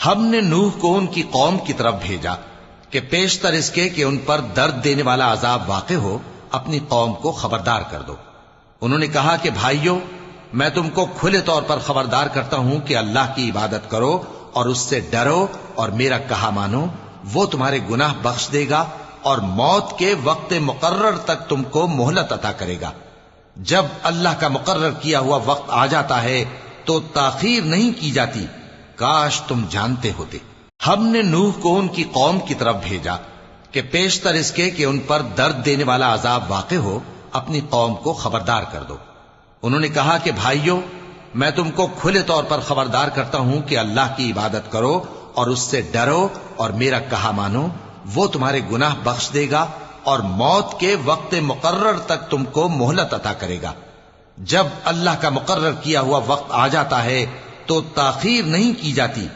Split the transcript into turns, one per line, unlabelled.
ہم نے نوح کو ان کی قوم کی طرف بھیجا کہ پیشتر اس کے کہ ان پر درد دینے والا عذاب واقع ہو اپنی قوم کو خبردار کر دو۔ انہوں نے کہا کہ بھائیو، میں تم کو کھلے طور پر خبردار کرتا ہوں کہ اللہ کی عبادت کرو اور اس سے ڈرو اور میرا کہا مانو، وہ تمہارے گناہ بخش دے گا اور موت کے وقت مقرر تک تم کو مہلت عطا کرے گا۔ جب اللہ کا مقرر کیا ہوا وقت آ جاتا ہے تو تاخیر نہیں کی جاتی، کاش تم جانتے ہوتے۔ ہم نے نوح کو ان کی قوم کی طرف بھیجا کہ پیشتر اس کے کہ ان پر درد دینے والا عذاب واقع ہو اپنی قوم کو خبردار کر دو۔ انہوں نے کہا کہ بھائیو، میں تم کو کھلے طور پر خبردار کرتا ہوں کہ اللہ کی عبادت کرو اور اس سے ڈرو اور میرا کہا مانو، وہ تمہارے گناہ بخش دے گا اور موت کے وقت مقرر تک تم کو مہلت عطا کرے گا۔ جب اللہ کا مقرر کیا ہوا وقت آ جاتا ہے تو تاخیر نہیں کی جاتی،